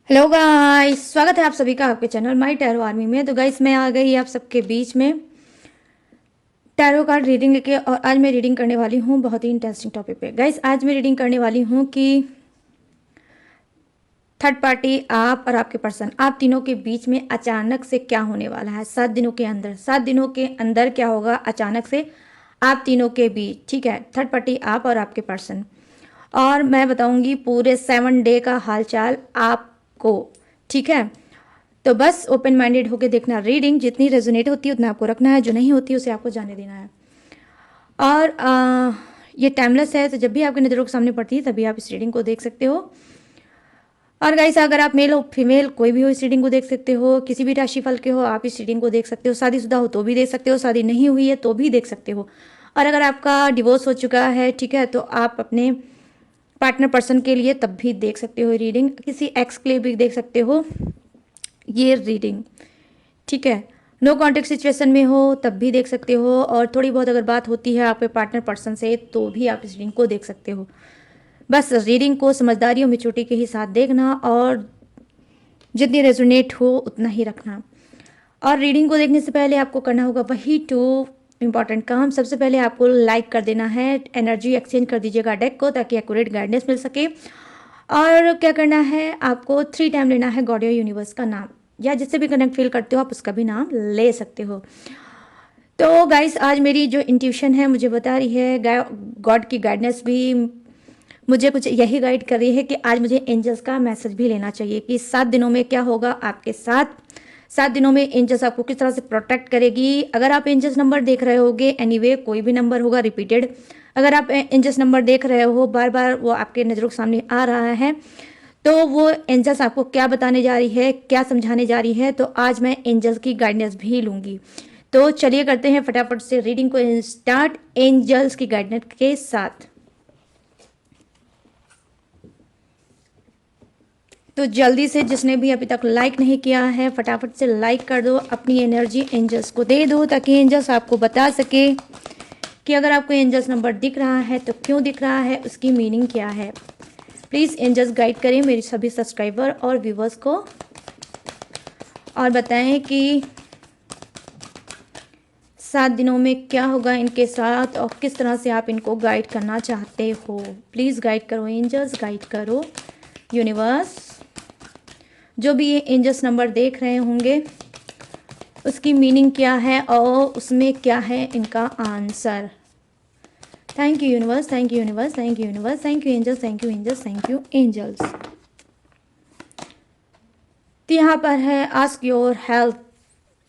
Hello guys, स्वागत है आप सभी का आपके चैनल माई टैरो आर्मी में। तो गाइस मैं आ गई आप सबके बीच में टैरो कार्ड रीडिंग लेके, और आज मैं रीडिंग करने वाली हूँ बहुत ही इंटरेस्टिंग टॉपिक पे। गाइस आज मैं रीडिंग करने वाली हूँ कि थर्ड पार्टी, आप और आपके पर्सन, आप तीनों के बीच में अचानक से क्या होने वाला है 7 दिनों के अंदर। 7 दिनों के अंदर क्या होगा अचानक से आप तीनों के बीच, ठीक है। थर्ड पार्टी आप और आपके पर्सन, और मैं बताऊंगी पूरे 7 डे का हालचाल आपको, ठीक है। तो बस ओपन माइंडेड होके देखना रीडिंग, जितनी रेजोनेट होती है उतना आपको रखना है, जो नहीं होती उसे आपको जाने देना है। और ये टाइमलेस है, तो जब भी आपकी नज़रों के सामने पड़ती है तभी आप इस रीडिंग को देख सकते हो। और गाइस अगर आप मेल हो फीमेल कोई भी हो इस रीडिंग को देख सकते हो, किसी भी राशिफल के हो आप इस रीडिंग को देख सकते हो। शादीशुदा हो तो भी देख सकते हो, शादी नहीं हुई है तो भी देख सकते हो। और अगर आपका डिवोर्स हो चुका है, ठीक है, तो आप अपने पार्टनर पर्सन के लिए तब भी देख सकते हो रीडिंग। किसी एक्स के लिए भी देख सकते हो ये रीडिंग, ठीक है। नो कॉन्टेक्ट सिचुएशन में हो तब भी देख सकते हो, और थोड़ी बहुत अगर बात होती है आपके पार्टनर पर्सन से तो भी आप इस रीडिंग को देख सकते हो। बस रीडिंग को समझदारी और मेचूरिटी के ही साथ देखना, और जितनी रेजोनेट हो उतना ही रखना। और रीडिंग को देखने से पहले आपको करना होगा वही 2 इम्पॉर्टेंट काम। सबसे पहले आपको लाइक कर देना है, एनर्जी एक्सचेंज कर दीजिएगा डेक को, ताकि एक्यूरेट गाइडेंस मिल सके। और क्या करना है, आपको 3 टाइम लेना है गॉड या यूनिवर्स का नाम, या जिससे भी कनेक्ट फील करते हो आप उसका भी नाम ले सकते हो। तो गाइस आज मेरी जो इंट्यूशन है मुझे बता रही है, गॉड की गाइडेंस भी मुझे कुछ यही गाइड कर रही है कि आज मुझे एंजल्स का मैसेज भी लेना चाहिए कि 7 दिनों में क्या होगा आपके साथ। 7 दिनों में एंजल्स आपको किस तरह से प्रोटेक्ट करेगी। अगर आप एंजल्स नंबर देख रहे होगे, एनीवे कोई भी नंबर होगा रिपीटेड, अगर आप एंजल्स नंबर देख रहे हो बार बार वो आपके नज़रों के सामने आ रहा है, तो वो एंजल्स आपको क्या बताने जा रही है, क्या समझाने जा रही है, तो आज मैं एंजल्स की गाइडेंस भी लूंगी। तो चलिए करते हैं फटाफट से रीडिंग को स्टार्ट एंजल्स की गाइडेंस के साथ। तो जल्दी से जिसने भी अभी तक लाइक नहीं किया है फटाफट से लाइक कर दो, अपनी एनर्जी एंजल्स को दे दो, ताकि एंजल्स आपको बता सके कि अगर आपको एंजल्स नंबर दिख रहा है तो क्यों दिख रहा है, उसकी मीनिंग क्या है। प्लीज़ एंजल्स गाइड करें मेरे सभी सब्सक्राइबर और व्यूवर्स को, और बताएं कि 7 दिनों में क्या होगा इनके साथ और किस तरह से आप इनको गाइड करना चाहते हो। प्लीज़ गाइड करो एंजल्स, गाइड करो यूनिवर्स। जो भी ये एंजल्स नंबर देख रहे होंगे उसकी मीनिंग क्या है और उसमें क्या है इनका answer. Thank you universe, thank you universe, thank you universe, thank you angels, thank you angels, thank you angels. तो यहाँ पर है ask your help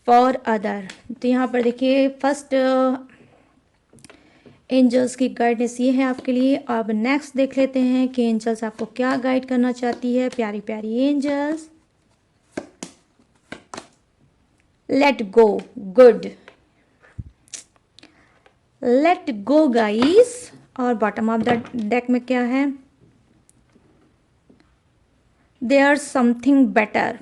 for other. तो यहाँ पर देखिए फर्स्ट एंजल्स की गाइडेंस ये है आपके लिए। अब नेक्स्ट देख लेते हैं कि एंजल्स आपको क्या गाइड करना चाहती है। प्यारी प्यारी angels, let go, good, let go guys. और बॉटम ऑफ द डेक में क्या है, देयर समथिंग बेटर।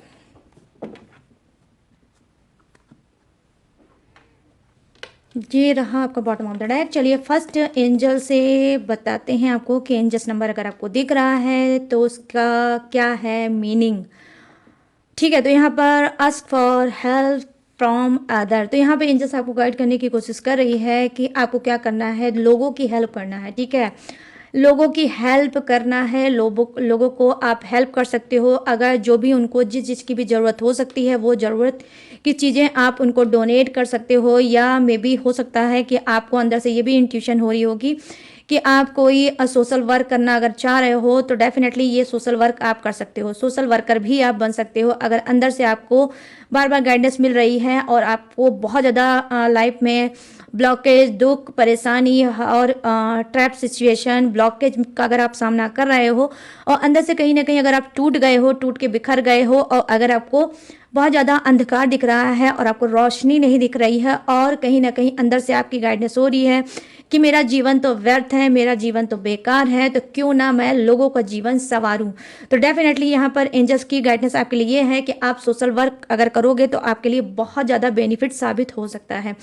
ये रहा आपका बॉटम ऑफ द डेक। चलिए फर्स्ट एंजल से बताते हैं आपको कि एंजल्स नंबर अगर आपको दिख रहा है तो उसका क्या है मीनिंग, ठीक है। तो यहाँ पर ask for help from other, तो यहाँ पे एंजल्स आपको गाइड करने की कोशिश कर रही है कि आपको क्या करना है, लोगों की हेल्प करना है, ठीक है। लोगों की हेल्प करना है, लोगों को आप हेल्प कर सकते हो। अगर जो भी उनको जिस चीज़ की भी ज़रूरत हो सकती है वो ज़रूरत की चीज़ें आप उनको डोनेट कर सकते हो, या मे बी हो सकता है कि आपको अंदर से ये भी इंट्यूशन हो रही होगी कि आप कोई सोशल वर्क करना अगर चाह रहे हो तो डेफिनेटली ये सोशल वर्क आप कर सकते हो। सोशल वर्कर भी आप बन सकते हो अगर अंदर से आपको बार बार गाइडेंस मिल रही है और आपको बहुत ज़्यादा लाइफ में ब्लॉकेज, दुख, परेशानी और ट्रैप सिचुएशन, ब्लॉकेज का अगर आप सामना कर रहे हो और अंदर से कहीं ना कहीं अगर आप टूट गए हो, टूट के बिखर गए हो, और अगर आपको बहुत ज़्यादा अंधकार दिख रहा है और आपको रोशनी नहीं दिख रही है, और कहीं ना कहीं अंदर से आपकी गाइडेंस हो रही है कि मेरा जीवन तो व्यर्थ है, मेरा जीवन तो बेकार है, तो क्यों ना मैं लोगों का जीवन संवारूं। तो डेफिनेटली यहाँ पर एंजल्स की गाइडेंस आपके लिए ये है कि आप सोशल वर्क अगर करोगे तो आपके लिए बहुत ज़्यादा बेनिफिट साबित हो सकता है।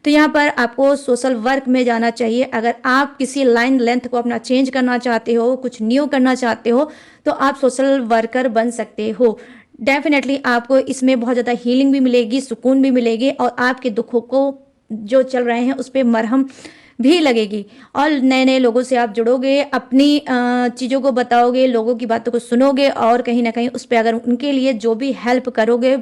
तो यहाँ पर आपको सोशल वर्क में जाना चाहिए। अगर आप किसी लाइन लेंथ को अपना चेंज करना चाहते हो, कुछ न्यू करना चाहते हो, तो आप सोशल वर्कर बन सकते हो। डेफिनेटली आपको इसमें बहुत ज़्यादा हीलिंग भी मिलेगी, सुकून भी मिलेगी, और आपके दुखों को जो चल रहे हैं उस पर मरहम भी लगेगी, और नए नए लोगों से आप जुड़ोगे, अपनी चीज़ों को बताओगे, लोगों की बातों को सुनोगे, और कहीं ना कहीं उस पर अगर उनके लिए जो भी हेल्प करोगे,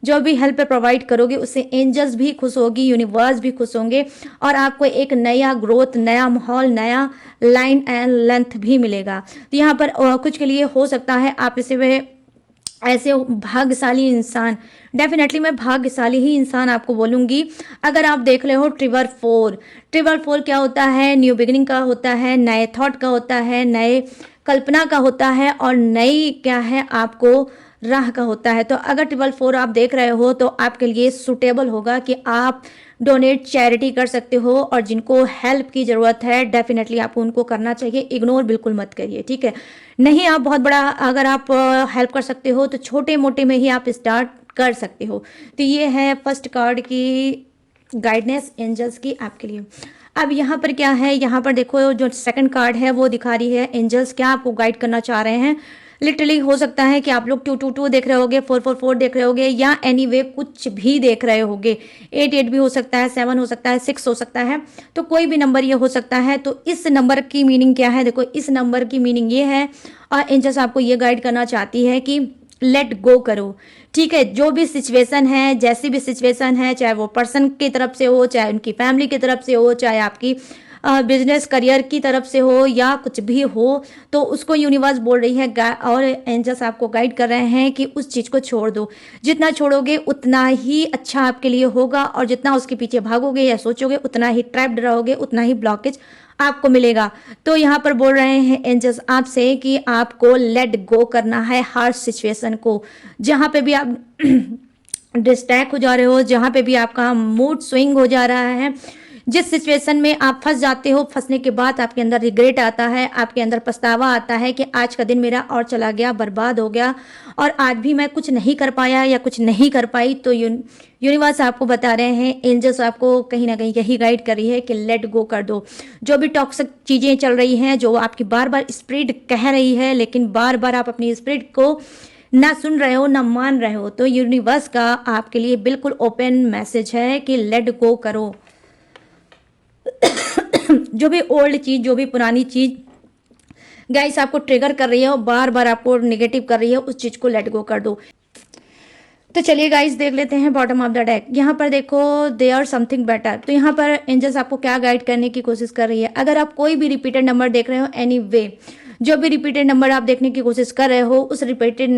जो भी हेल्प प्रोवाइड करोगे, उससे एंजल्स भी खुश होगी, यूनिवर्स भी खुश होंगे, और आपको एक नया ग्रोथ, नया माहौल, नया लाइन एंड लेंथ भी मिलेगा। तो यहाँ पर कुछ के लिए हो सकता है आप इसे ऐसे भाग्यशाली इंसान, डेफिनेटली मैं भाग्यशाली ही इंसान आपको बोलूँगी। अगर आप देख रहे हो ट्रिवर 4 क्या होता है, न्यू बिगिनिंग का होता है, नए थॉट का होता है, नए कल्पना का होता है, और नई क्या है आपको राह का होता है। तो अगर 4 आप देख रहे हो तो आपके लिए सुटेबल होगा कि आप डोनेट चैरिटी कर सकते हो, और जिनको हेल्प की ज़रूरत है डेफिनेटली आपको उनको करना चाहिए, इग्नोर बिल्कुल मत करिए, ठीक है। नहीं आप बहुत बड़ा अगर आप हेल्प कर सकते हो तो छोटे मोटे में ही आप स्टार्ट कर सकते हो। तो ये है फर्स्ट कार्ड की गाइडेंस एंजल्स की आपके लिए। अब यहाँ पर क्या है, यहाँ पर देखो जो सेकंड कार्ड है वो दिखा रही है एंजल्स क्या आपको गाइड करना चाह रहे हैं। लिटरली हो सकता है कि आप लोग 222 देख रहे होगे, 444 देख रहे होगे, या एनीवे कुछ भी देख रहे होगे। 88 भी हो सकता है, 7 हो सकता है, 6 हो सकता है, तो कोई भी नंबर ये हो सकता है। तो इस नंबर की मीनिंग क्या है, देखो इस नंबर की मीनिंग ये है, और एंजल्स आपको ये गाइड करना चाहती है कि लेट गो करो, ठीक है। जो भी सिचुएशन है, जैसी भी सिचुएशन है, चाहे वो पर्सन की तरफ से हो, चाहे उनकी फैमिली की तरफ से हो, चाहे आपकी बिजनेस करियर की तरफ से हो, या कुछ भी हो, तो उसको यूनिवर्स बोल रही है और एंजल्स आपको गाइड कर रहे हैं कि उस चीज़ को छोड़ दो। जितना छोड़ोगे उतना ही अच्छा आपके लिए होगा, और जितना उसके पीछे भागोगे या सोचोगे उतना ही ट्रैप्ड रहोगे, उतना ही ब्लॉकेज आपको मिलेगा। तो यहाँ पर बोल रहे हैं एंजल्स आपसे कि आपको लेट गो करना है हार्श सिचुएशन को, जहाँ पे भी आप डिस्ट्रैक्ट हो जा रहे हो, जहाँ पे भी आपका मूड स्विंग हो जा रहा है, जिस सिचुएशन में आप फंस जाते हो, फंसने के बाद आपके अंदर रिग्रेट आता है, आपके अंदर पछतावा आता है कि आज का दिन मेरा और चला गया, बर्बाद हो गया, और आज भी मैं कुछ नहीं कर पाया या कुछ नहीं कर पाई। तो यूनिवर्स आपको बता रहे हैं, एंजल्स आपको कहीं ना कहीं यही गाइड कर रही है कि लेट गो कर दो। जो भी टॉक्सिक चीज़ें चल रही हैं, जो आपकी बार बार स्पिरिट कह रही है, लेकिन बार बार आप अपनी स्पिरिट को ना सुन रहे हो, ना मान रहे हो, तो यूनिवर्स का आपके लिए बिल्कुल ओपन मैसेज है कि लेट गो करो। जो भी ओल्ड चीज़, जो भी पुरानी चीज़ गाइस आपको ट्रिगर कर रही है और बार बार आपको नेगेटिव कर रही है, उस चीज़ को लेट गो कर दो। तो चलिए गाइस देख लेते हैं बॉटम ऑफ द डेक। यहाँ पर देखो दे आर समथिंग बेटर। तो यहाँ पर एंजल्स आपको क्या गाइड करने की कोशिश कर रही है। अगर आप कोई भी रिपीटेड नंबर देख रहे हो, एनी वे जो भी रिपीटेड नंबर आप देखने की कोशिश कर रहे हो, उस रिपीटेड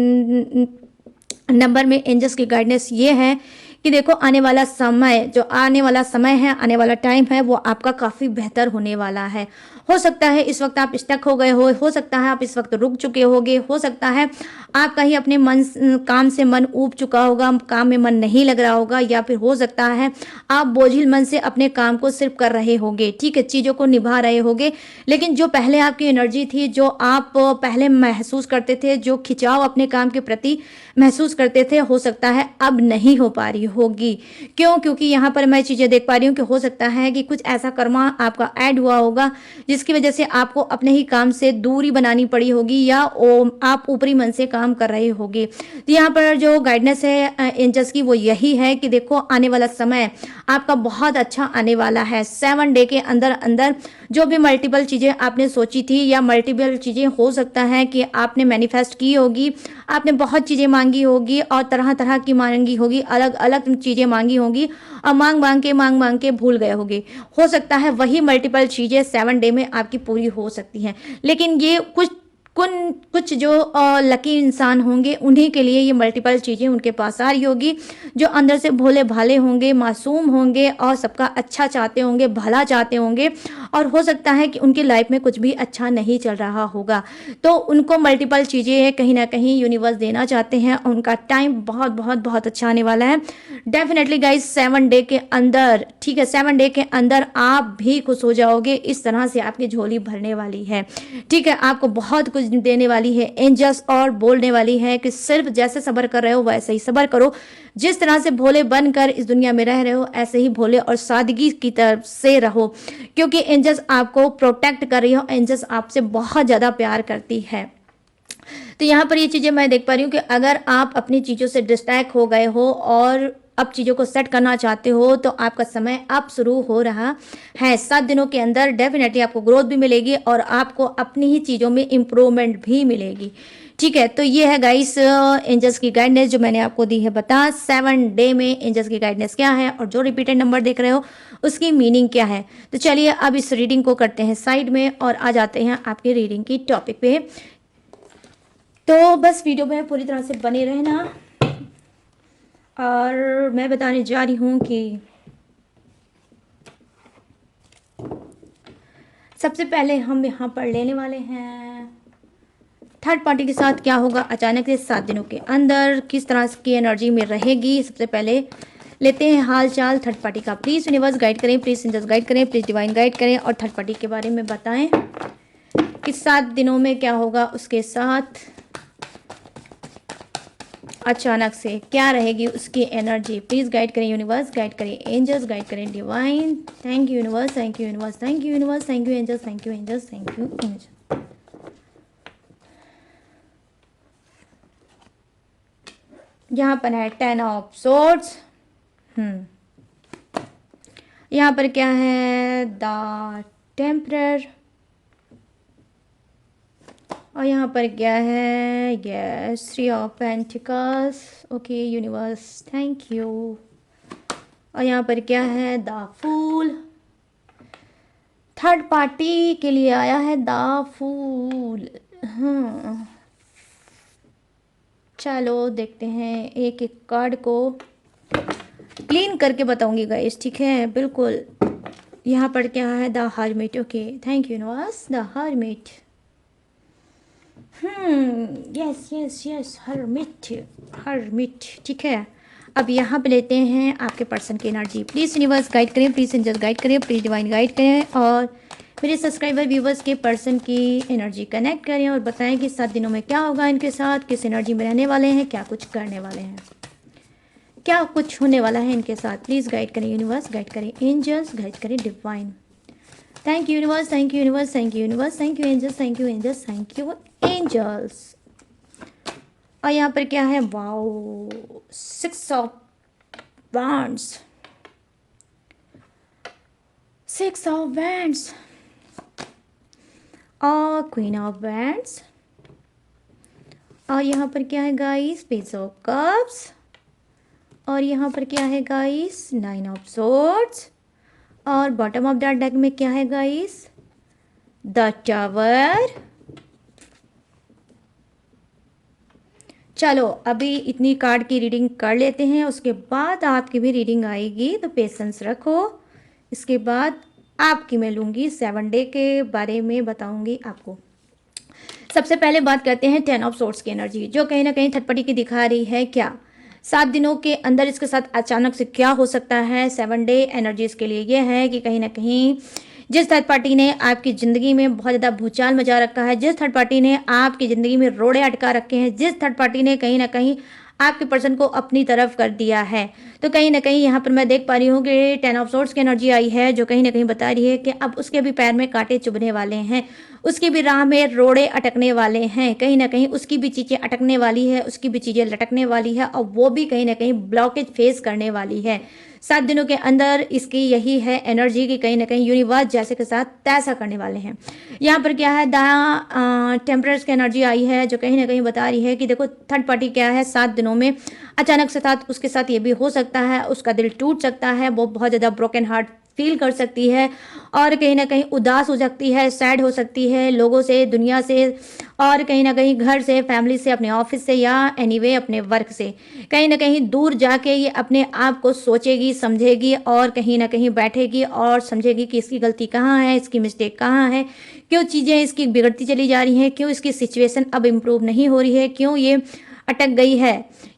नंबर में एंजल्स की गाइडेंस ये है कि देखो आने वाला समय, जो आने वाला समय है, आने वाला टाइम है, वो आपका काफ़ी बेहतर होने वाला है। हो सकता है इस वक्त आप स्टक हो गए हो सकता है आप इस वक्त रुक चुके होगे, हो सकता है आपका ही अपने काम से मन ऊब चुका होगा, काम में मन नहीं लग रहा होगा, या फिर हो सकता है आप बोझिल मन से अपने काम को सिर्फ कर रहे होगे, ठीक है, चीज़ों को निभा रहे होगे, लेकिन जो पहले आपकी एनर्जी थी, जो आप पहले महसूस करते थे, जो खिंचाव अपने काम के प्रति महसूस करते थे, हो सकता है अब नहीं हो पा रही होगी। क्यों? क्योंकि यहाँ पर मैं चीज़ें देख पा रही हूँ कि हो सकता है कि कुछ ऐसा कर्मा आपका ऐड हुआ होगा जिसकी वजह से आपको अपने ही काम से दूरी बनानी पड़ी होगी, या आप ऊपरी मन से काम कर रहे होगे। तो यहाँ पर जो गाइडेंस है एंजल्स की वो यही है कि देखो आने वाला समय आपका बहुत अच्छा आने वाला है। 7 डे के अंदर अंदर जो भी मल्टीपल चीज़ें आपने सोची थी, या मल्टीपल चीज़ें हो सकता है कि आपने मैनिफेस्ट की होगी, आपने बहुत चीज़ें मांगी होगी और तरह तरह की मांगी होगी, अलग अलग चीज़ें मांगी होगी, और मांग मांग के भूल गए होगे। हो सकता है वही मल्टीपल चीज़ें 7 डे में आपकी पूरी हो सकती हैं, लेकिन ये कुछ कुछ जो लकी इंसान होंगे उन्हीं के लिए ये मल्टीपल चीज़ें उनके पास आ रही होगी। जो अंदर से भोले भाले होंगे, मासूम होंगे और सबका अच्छा चाहते होंगे, भला चाहते होंगे, और हो सकता है कि उनकी लाइफ में कुछ भी अच्छा नहीं चल रहा होगा, तो उनको मल्टीपल चीज़ें कहीं ना कहीं यूनिवर्स देना चाहते हैं। उनका टाइम बहुत बहुत बहुत अच्छा आने वाला है डेफिनेटली गाइस। 7 डे के अंदर, ठीक है, 7 डे के अंदर आप भी खुश हो जाओगे। इस तरह से आपकी झोली भरने वाली है, ठीक है, आपको बहुत कुछ देने वाली है एंजल्स, और बोलने वाली है कि सिर्फ जैसे सब्र कर रहे हो वैसे ही सब्र करो। जिस तरह से भोले बनकर इस दुनिया में रह रहे हो ऐसे ही भोले और सादगी की तरफ से रहो, क्योंकि एंजल्स आपको प्रोटेक्ट कर रही हो, एंजल्स आपसे बहुत ज़्यादा प्यार करती है। तो यहाँ पर ये चीज़ें मैं देख पा रही हूँ कि अगर आप अपनी चीज़ों से डिस्ट्रैक्ट हो गए हो और अब चीज़ों को सेट करना चाहते हो, तो आपका समय अब शुरू हो रहा है। 7 दिनों के अंदर डेफिनेटली आपको ग्रोथ भी मिलेगी और आपको अपनी ही चीज़ों में इम्प्रूवमेंट भी मिलेगी, ठीक है। तो ये है गाइस एंजल्स की गाइडेंस जो मैंने आपको दी है बता। 7 डे में एंजल्स की गाइडेंस क्या है और जो रिपीटेड नंबर देख रहे हो उसकी मीनिंग क्या है। तो चलिए अब इस रीडिंग को करते हैं साइड में और आ जाते हैं आपके रीडिंग की टॉपिक पे। तो बस वीडियो में पूरी तरह से बने रहना, और मैं बताने जा रही हूँ कि सबसे पहले हम यहाँ पर लेने वाले हैं थर्ड पार्टी के साथ क्या होगा अचानक से 7 दिनों के अंदर, किस तरह की एनर्जी में रहेगी। सबसे पहले लेते हैं हाल चाल थर्ड पार्टी का। प्लीज़ यूनिवर्स गाइड करें, प्लीज़ एंजल्स गाइड करें, प्लीज़ डिवाइन गाइड करें और थर्ड पार्टी के बारे में बताएं कि 7 दिनों में क्या होगा उसके साथ, अचानक से क्या रहेगी उसकी एनर्जी। प्लीज़ गाइड करें यूनिवर्स, गाइड करें एंजल्स, गाइड करें divine. Thank you universe, thank you universe, thank you universe, thank you angels, thank you angels, thank you angels. यहाँ पर है 10 ऑफ सोर्ड्स, यहाँ पर क्या है द टेम्परर, और यहाँ पर क्या है yes 3 of pentacles. Okay universe thank you. और यहाँ पर क्या है द फूल, थर्ड पार्टी के लिए आया है द फूल। हाँ चलो देखते हैं, एक एक कार्ड को क्लीन करके बताऊंगी गाइस, ठीक है बिल्कुल। यहाँ पर क्या है the hermit. Okay thank you universe, the hermit. Yes yes yes hermit, hermit, ठीक है। अब यहाँ पे लेते हैं आपके पर्सन की एनर्जी। प्लीज़ यूनिवर्स गाइड करें, प्लीज़ एंजल्स गाइड करें, प्लीज़ डिवाइन गाइड करें और मेरे सब्सक्राइबर व्यूवर्स के पर्सन की एनर्जी कनेक्ट करें और बताएं कि 7 दिनों में क्या होगा इनके साथ, किस एनर्जी में रहने वाले हैं, क्या कुछ करने वाले हैं, क्या कुछ होने वाला है इनके साथ। प्लीज़ गाइड करें यूनिवर्स, गाइड करें एंजल्स, गाइड करें divine. Thank you universe, thank you universe, thank you universe, thank you angels, thank you angels, thank you angels. और यहाँ पर क्या है wow 6 of wands, 6 of wands और क्वीन ऑफ wands। और यहाँ पर क्या है गाइस पेज ऑफ कप्स, और यहाँ पर क्या है गाइस 9 ऑफ swords, और बॉटम ऑफ दैट डेक में क्या है गाइस द टावर। चलो अभी इतनी कार्ड की रीडिंग कर लेते हैं, उसके बाद आपकी भी रीडिंग आएगी, तो पेशेंस रखो। इसके बाद आपकी मैं लूँगी 7 डे के बारे में बताऊंगी आपको। सबसे पहले बात करते हैं 10 ऑफ सोर्ड्स की एनर्जी, जो कहीं ना कहीं थर्ड पार्टी की दिखा रही है क्या 7 दिनों के अंदर इसके साथ अचानक से क्या हो सकता है। 7 डे एनर्जी इसके लिए ये है कि कहीं ना कहीं जिस थर्ड पार्टी ने आपकी ज़िंदगी में बहुत ज़्यादा भूचाल मचा रखा है, जिस थर्ड पार्टी ने आपकी ज़िंदगी में रोड़े अटका रखे हैं, जिस थर्ड पार्टी ने कहीं ना कहीं आपके पर्सन को अपनी तरफ कर दिया है, तो कहीं ना कहीं यहाँ पर मैं देख पा रही हूँ कि 10 ऑफ सोर्ड्स की एनर्जी आई है, जो कहीं ना कहीं बता रही है कि अब उसके भी पैर में कांटे चुभने वाले हैं, उसकी भी राह में रोड़े अटकने वाले हैं, कहीं ना कहीं उसकी भी चीज़ें अटकने वाली है, उसकी भी चीज़ें लटकने वाली है, और वो भी कहीं ना कहीं ब्लॉकेज फेस करने वाली है। 7 दिनों के अंदर इसकी यही है एनर्जी की कहीं ना कहीं यूनिवर्स जैसे के साथ तैसा करने वाले हैं। यहाँ पर क्या है द टेम्परर्स की एनर्जी आई है, जो कहीं ना कहीं बता रही है कि देखो थर्ड पार्टी क्या है 7 दिनों में अचानक से साथ उसके साथ ये भी हो सकता है, उसका दिल टूट सकता है, वो बहुत ज़्यादा ब्रोकन हार्ट फील कर सकती है और कहीं ना कहीं उदास हो सकती है, सैड हो सकती है लोगों से, दुनिया से, और कहीं ना कहीं घर से, फैमिली से, अपने ऑफिस से, या एनीवे अपने वर्क से कहीं ना कहीं दूर जाके ये अपने आप को सोचेगी, समझेगी और कहीं ना कहीं बैठेगी और समझेगी कि इसकी गलती कहाँ है, इसकी मिस्टेक कहाँ है, क्यों चीज़ें इसकी बिगड़ती चली जा रही हैं, क्यों इसकी सिचुएशन अब इम्प्रूव नहीं हो रही है, क्यों ये अटक गई है।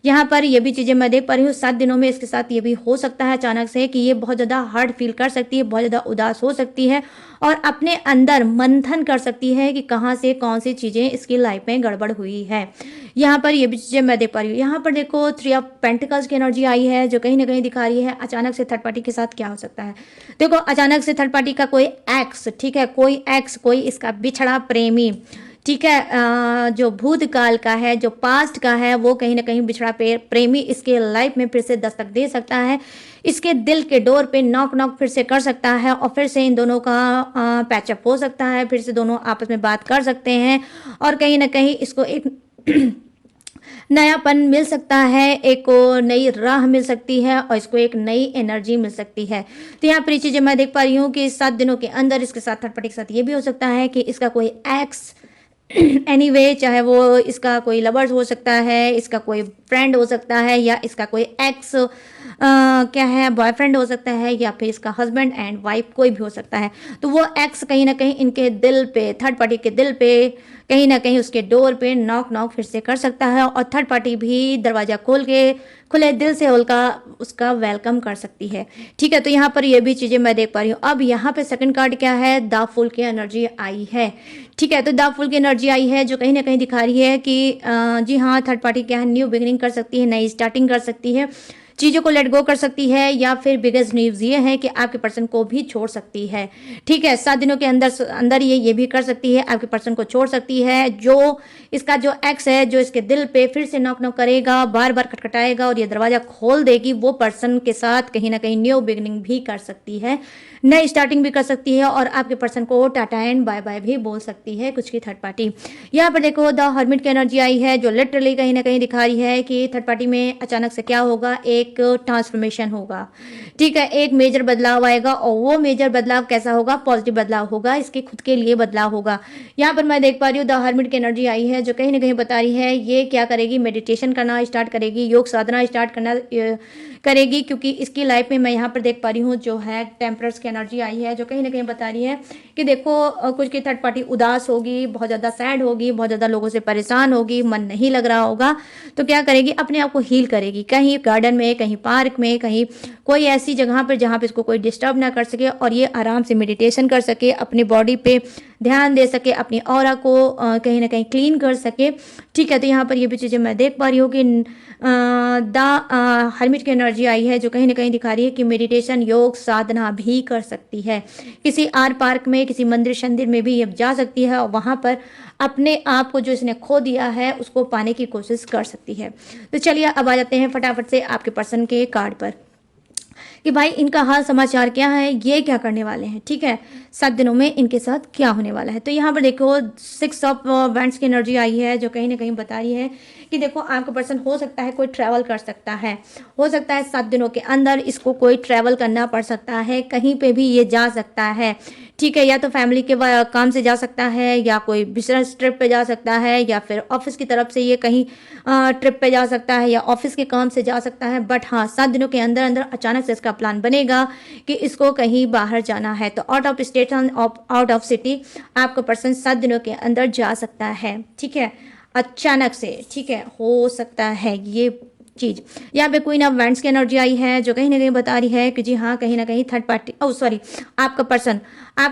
यहाँ पर ये भी चीज़ें मैं देख पा रही हूँ 7 दिनों में इसके साथ ये भी हो सकता है अचानक से कि ये बहुत ज़्यादा हार्ड फील कर सकती है, बहुत ज़्यादा उदास हो सकती है और अपने अंदर मंथन कर सकती है कि कहाँ से कौन सी चीज़ें इसकी लाइफ में गड़बड़ हुई है। यहाँ पर ये भी चीज़ें मैं देख पा रही हूँ। यहाँ पर देखो 3 ऑफ पेंटिकल्स की एनर्जी आई है जो कहीं ना कहीं दिखा रही है अचानक से थर्ड पार्टी के साथ क्या हो सकता है। देखो अचानक से थर्ड पार्टी का कोई एक्स, ठीक है, कोई एक्स, कोई इसका बिछड़ा प्रेमी, ठीक है, जो भूतकाल का है, जो पास्ट का है, वो कहीं ना कहीं बिछड़ा प्रेमी इसके लाइफ में फिर से दस्तक दे सकता है, इसके दिल के डोर पे नॉक नॉक फिर से कर सकता है और फिर से इन दोनों का पैचअप हो सकता है, फिर से दोनों आपस में बात कर सकते हैं और कहीं ना कहीं इसको एक नयापन मिल सकता है, एक को नई राह मिल सकती है और इसको एक नई एनर्जी मिल सकती है। तो यहाँ पर ये चीज़ें मैं देख पा रही हूँ कि 7 दिनों के अंदर इसके साथ थर्ड पार्टी के साथ ये भी हो सकता है कि इसका कोई एक्स एनीवे चाहे वो इसका कोई लवर्स हो सकता है, इसका कोई फ्रेंड हो सकता है, या इसका कोई एक्स क्या है बॉयफ्रेंड हो सकता है, या फिर इसका हस्बैंड एंड वाइफ कोई भी हो सकता है। तो वो एक्स कहीं ना कहीं इनके दिल पे, थर्ड पार्टी के दिल पे, कहीं ना कहीं उसके डोर पे नॉक नॉक फिर से कर सकता है और थर्ड पार्टी भी दरवाज़ा खोल के खुले दिल से उसका वेलकम कर सकती है। ठीक है, तो यहाँ पर ये भी चीज़ें मैं देख पा रही हूँ। अब यहाँ पे सेकंड कार्ड क्या है, द फूल की एनर्जी आई है। ठीक है, तो द फूल की एनर्जी आई है जो कहीं ना कहीं दिखा रही है कि जी हाँ, थर्ड पार्टी क्या है, न्यू बिगिनिंग कर सकती है, नई स्टार्टिंग कर सकती है, चीज़ों को लेट गो कर सकती है, या फिर बिगेस्ट न्यूज़ ये है कि आपके पर्सन को भी छोड़ सकती है। ठीक है, 7 दिनों के अंदर ये भी कर सकती है, आपके पर्सन को छोड़ सकती है। जो इसका जो एक्स है, जो इसके दिल पे फिर से नॉक नॉक करेगा, बार बार खटखटाएगा और ये दरवाज़ा खोल देगी, वो पर्सन के साथ कहीं ना कहीं न्यू बिगिनिंग भी कर सकती है, नई स्टार्टिंग भी कर सकती है और आपके पर्सन को टाटा एंड बाय बाय भी बोल सकती है कुछ की थर्ड पार्टी। यहाँ पर देखो द हर्मिट की एनर्जी आई है जो लिटरली कहीं ना कहीं दिखा रही है कि थर्ड पार्टी में अचानक से क्या होगा, एक ट्रांसफॉर्मेशन होगा। ठीक है, एक मेजर बदलाव आएगा और वो मेजर बदलाव कैसा होगा, पॉजिटिव बदलाव होगा, इसके खुद के लिए बदलाव होगा। यहाँ पर मैं देख पा रही हूँ द हर्मिट की एनर्जी आई है जो कहीं ना कहीं बता रही है ये क्या करेगी, मेडिटेशन करना स्टार्ट करेगी, योग साधना स्टार्ट करना करेगी, क्योंकि इसकी लाइफ में मैं यहाँ पर देख पा रही हूँ जो है टेम्परर्स की एनर्जी आई है जो कहीं ना कहीं बता रही है कि देखो कुछ की थर्ड पार्टी उदास होगी, बहुत ज़्यादा सैड होगी, बहुत ज़्यादा लोगों से परेशान होगी, मन नहीं लग रहा होगा, तो क्या करेगी, अपने आप को हील करेगी, कहीं गार्डन में, कहीं पार्क में, कहीं कोई ऐसी जगह पर जहाँ पे इसको कोई डिस्टर्ब ना कर सके और ये आराम से मेडिटेशन कर सके, अपनी बॉडी पे ध्यान दे सके, अपनी ऑरा को कहीं ना कहीं क्लीन कर सके। ठीक है, तो यहाँ पर ये भी चीज़ें मैं देख पा रही हूँ कि द हर्मिट की एनर्जी आई है जो कहीं ना कहीं दिखा रही है कि मेडिटेशन, योग साधना भी कर सकती है, किसी आर पार्क में, किसी मंदिर शंदिर में भी ये जा सकती है और वहाँ पर अपने आप को जो इसने खो दिया है उसको पाने की कोशिश कर सकती है। तो चलिए अब आ जाते हैं फटाफट से आपके पर्सन के कार्ड पर कि भाई इनका हाल समाचार क्या है, ये क्या करने वाले हैं। ठीक है, 7 दिनों में इनके साथ क्या होने वाला है। तो यहाँ पर देखो 6 ऑफ वैंड्स की एनर्जी आई है जो कहीं ना कहीं बता रही है कि देखो आपका पर्सन हो सकता है कोई ट्रैवल कर सकता है, हो सकता है 7 दिनों के अंदर इसको कोई ट्रैवल करना पड़ सकता है, कहीं पे भी ये जा सकता है। ठीक है, या तो फैमिली के काम से जा सकता है, या कोई बिजनेस ट्रिप पे जा सकता है, या फिर ऑफिस की तरफ से ये कहीं ट्रिप पे जा सकता है, या ऑफिस के काम से जा सकता है। बट हाँ, 7 दिनों के अंदर अंदर अचानक से इसका प्लान बनेगा कि इसको कहीं बाहर जाना है, तो out of state, out of city आपका पर्सन 7 दिनों के अंदर जा सकता है। ठीक है, अचानक से, ठीक है, हो सकता है ये चीज़। यहाँ पे क्वीन ऑफ वैंड्स की एनर्जी आई है जो कहीं ना कहीं बता रही है कि जी हाँ, कहीं ना कहीं थर्ड पार्टी, सॉरी, आपका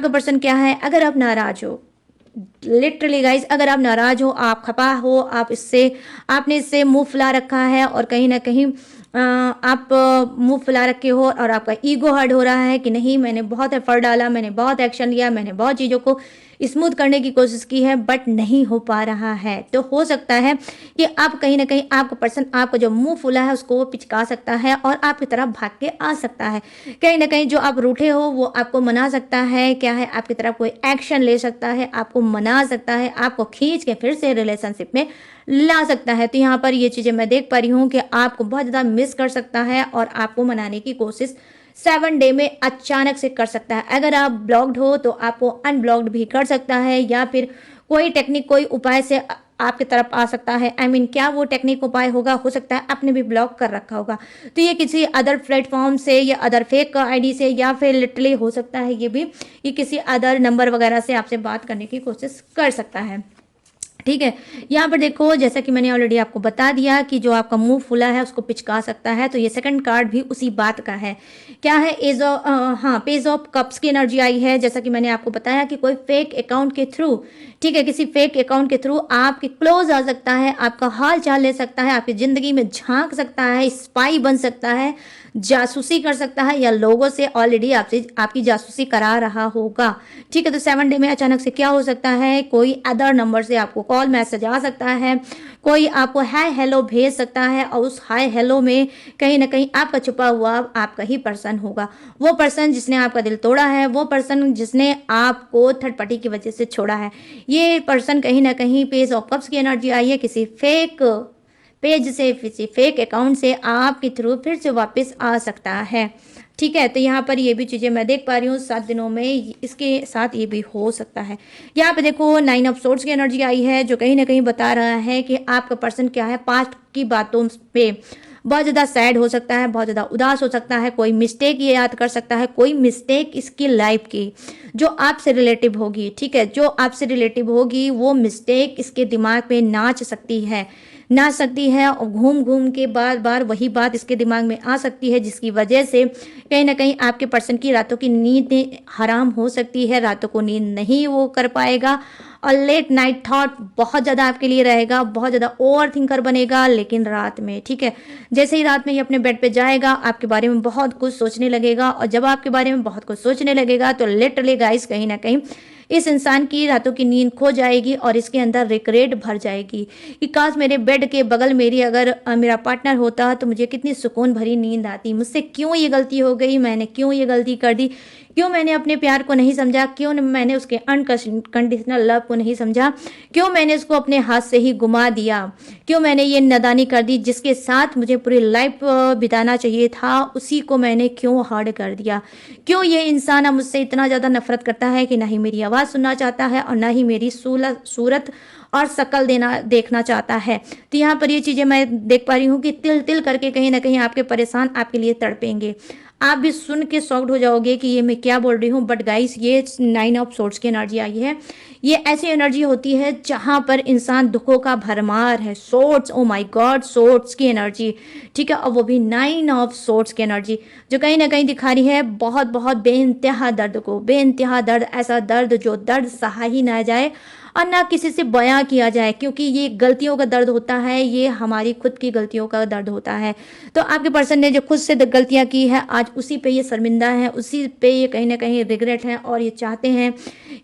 पर्सन क्या है, अगर आप नाराज हो, लिटरली गाइज, अगर आप नाराज हो, आप खपा हो, आपने इससे मुंह फुला रखा है और कहीं ना कहीं आप मुंह फुला रखे हो और आपका ईगो हर्ट हो रहा है कि नहीं, मैंने बहुत एफर्ट डाला, मैंने बहुत एक्शन लिया, मैंने बहुत चीज़ों को स्मूथ करने की कोशिश की है बट नहीं हो पा रहा है। तो हो सकता है कि आप कहीं ना कहीं आपका पर्सन आपका जो मुंह फुला है उसको वो पिचका सकता है और आपकी तरफ भाग के आ सकता है। कहीं ना कहीं जो आप रूठे हो वो आपको मना सकता है, क्या है, आपकी तरफ कोई एक्शन ले सकता है, आपको मना सकता है, आपको खींच के फिर से रिलेशनशिप में ला सकता है। तो यहाँ पर ये चीज़ें मैं देख पा रही हूँ कि आपको बहुत ज़्यादा मिस कर सकता है और आपको मनाने की कोशिश 7 डे में अचानक से कर सकता है। अगर आप ब्लॉक्ड हो तो आपको अनब्लॉक्ड भी कर सकता है, या फिर कोई टेक्निक कोई उपाय से आपकी तरफ आ सकता है। आई मीन क्या वो टेक्निक उपाय होगा, हो सकता है आपने भी ब्लॉक कर रखा होगा, तो ये किसी अदर प्लेटफॉर्म से या अदर फेक आईडी से, या फिर लिटरली हो सकता है ये किसी अदर नंबर वगैरह से आपसे बात करने की कोशिश कर सकता है। ठीक है, यहाँ पर देखो जैसा कि मैंने ऑलरेडी आपको बता दिया कि जो आपका मुंह फुला है उसको पिचका सकता है, तो ये सेकंड कार्ड भी उसी बात का है। क्या है, एज ऑफ हाँ, पेज ऑफ कप्स की एनर्जी आई है। जैसा कि मैंने आपको बताया कि कोई फेक अकाउंट के थ्रू, ठीक है, किसी फेक अकाउंट के थ्रू आपके क्लोज आ सकता है, आपका हाल चाल ले सकता है, आपकी जिंदगी में झांक सकता है, स्पाई बन सकता है, जासूसी कर सकता है, या लोगों से ऑलरेडी आपसे आपकी जासूसी करा रहा होगा। ठीक है, तो 7 डे में अचानक से क्या हो सकता है, कोई अदर नंबर से आपको कॉल मैसेज आ सकता है, कोई आपको हाय हेलो भेज सकता है, और उस हाय हेलो में कहीं ना कहीं आपका छुपा हुआ आपका ही पर्सन होगा। वो पर्सन जिसने आपका दिल तोड़ा है, वो पर्सन जिसने आपको थर्ड पार्टी की वजह से छोड़ा है। ये पर्सन कहीं ना कहीं पेज ऑफ कप्स की एनर्जी आई है, किसी फेक पेज से, किसी फेक अकाउंट से आपके थ्रू फिर से वापस आ सकता है। ठीक है, तो यहाँ पर ये भी चीज़ें मैं देख पा रही हूँ 7 दिनों में इसके साथ ये भी हो सकता है। यहाँ पे देखो 9 ऑफ सोर्ड्स की एनर्जी आई है, जो कहीं ना कहीं बता रहा है कि आपका पर्सन क्या है, पास्ट की बातों पे बहुत ज़्यादा सैड हो सकता है, बहुत ज़्यादा उदास हो सकता है, कोई मिस्टेक ये याद कर सकता है, कोई मिस्टेक इसकी लाइफ की जो आपसे रिलेटिव होगी। ठीक है, जो आपसे रिलेटिव होगी वो मिस्टेक इसके दिमाग पे नाच सकती है और घूम घूम के बार बार वही बात इसके दिमाग में आ सकती है, जिसकी वजह से कहीं ना कहीं आपके पर्सन की रातों की नींद हराम हो सकती है, रातों को नींद नहीं वो कर पाएगा, और लेट नाइट थॉट बहुत ज़्यादा आपके लिए रहेगा, बहुत ज़्यादा ओवर थिंकर बनेगा, लेकिन रात में। ठीक है, जैसे ही रात में ये अपने बेड पे जाएगा आपके बारे में बहुत कुछ सोचने लगेगा, और जब आपके बारे में बहुत कुछ सोचने लगेगा तो लिटरली गाइस कहीं ना कहीं इस इंसान की रातों की नींद खो जाएगी, और इसके अंदर रिग्रेट भर जाएगी कि काश मेरे बेड के बगल मेरी अगर मेरा पार्टनर होता तो मुझे कितनी सुकून भरी नींद आती। मुझसे क्यों ये गलती हो गई, मैंने क्यों ये गलती कर दी, क्यों मैंने अपने प्यार को नहीं समझा, क्यों मैंने उसके अनकंडीशनल लव को नहीं समझा, क्यों मैंने उसको अपने हाथ से ही गुमा दिया, क्यों मैंने ये नादानी कर दी, जिसके साथ मुझे पूरी लाइफ बिताना चाहिए था उसी को मैंने क्यों हर्ट कर दिया, क्यों ये इंसान अब मुझसे इतना ज़्यादा नफरत करता है कि ना ही मेरी आवाज़ सुनना चाहता है और ना ही मेरी सूरत और शक्ल देखना चाहता है। तो यहाँ पर ये चीज़ें मैं देख पा रही हूँ कि तिल तिल करके कहीं ना कहीं आपके परेशान आपके लिए तड़पेंगे। आप भी सुन के शॉक्ड हो जाओगे कि ये मैं क्या बोल रही हूँ, बट गाइस ये 9 ऑफ सोर्ड्स की एनर्जी आई है। ये ऐसी एनर्जी होती है जहाँ पर इंसान दुखों का भरमार है। Swords, oh my God, swords की एनर्जी। ठीक है, और वो भी 9 ऑफ सोर्ड्स की एनर्जी, जो कहीं ना कहीं दिखा रही है बहुत बहुत बेइंतहा दर्द को, बेइंतहा दर्द, ऐसा दर्द जो दर्द सहा ही ना जाए और ना किसी से बयां किया जाए, क्योंकि ये गलतियों का दर्द होता है, ये हमारी खुद की गलतियों का दर्द होता है। तो आपके पर्सन ने जो खुद से गलतियां की है आज उसी पे ये शर्मिंदा है, उसी पे ये कहीं ना कहीं रिग्रेट है, और ये चाहते हैं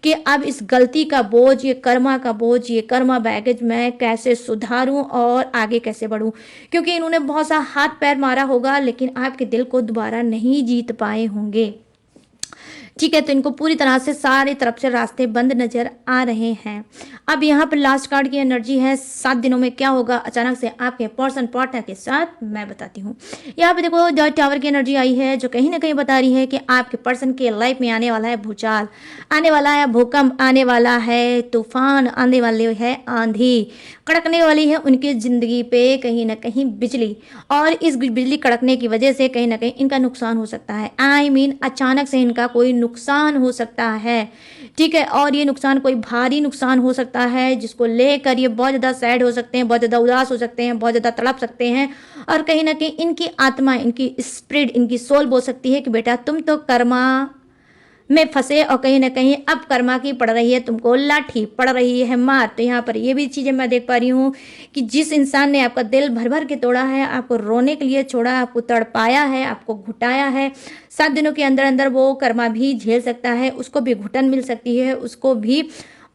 कि अब इस गलती का बोझ, ये कर्मा का बोझ, ये कर्मा बैगेज मैं कैसे सुधारूं और आगे कैसे बढ़ूं, क्योंकि इन्होंने बहुत सा हाथ पैर मारा होगा लेकिन आपके दिल को दोबारा नहीं जीत पाए होंगे। ठीक है, तो इनको पूरी तरह से सारी तरफ से रास्ते बंद नजर आ रहे हैं। अब यहाँ पर लास्ट कार्ड की एनर्जी है 7 दिनों में क्या होगा अचानक से आपके पर्सन पार्टनर के साथ, मैं बताती हूँ। यहाँ पे देखो द टावर की एनर्जी आई है, जो कहीं ना कहीं बता रही है कि आपके पर्सन के लाइफ में आने वाला है भूचाल, आने वाला है भूकंप, आने वाला है तूफान, आने वाले है आंधी, कड़कने वाली है उनकी जिंदगी पे कहीं ना कहीं बिजली, और इस बिजली कड़कने की वजह से कहीं ना कहीं इनका नुकसान हो सकता है। आई मीन अचानक से इनका कोई नुकसान हो सकता है। ठीक है, और ये नुकसान कोई भारी नुकसान हो सकता है, जिसको लेकर ये बहुत ज़्यादा सैड हो सकते हैं, बहुत ज़्यादा उदास हो सकते हैं, बहुत ज़्यादा तड़प सकते हैं, और कहीं ना कहीं इनकी आत्मा, इनकी स्पिरिट, इनकी सोल बोल सकती है कि बेटा तुम तो कर्मा में फंसे और कहीं ना कहीं अब कर्मा की पड़ रही है, तुमको लाठी पड़ रही है मार। तो यहाँ पर ये भी चीज़ें मैं देख पा रही हूँ कि जिस इंसान ने आपका दिल भर भर के तोड़ा है, आपको रोने के लिए छोड़ा, आपको तड़पाया है, आपको घुटाया है, 7 दिनों के अंदर अंदर वो कर्मा भी झेल सकता है, उसको भी घुटन मिल सकती है, उसको भी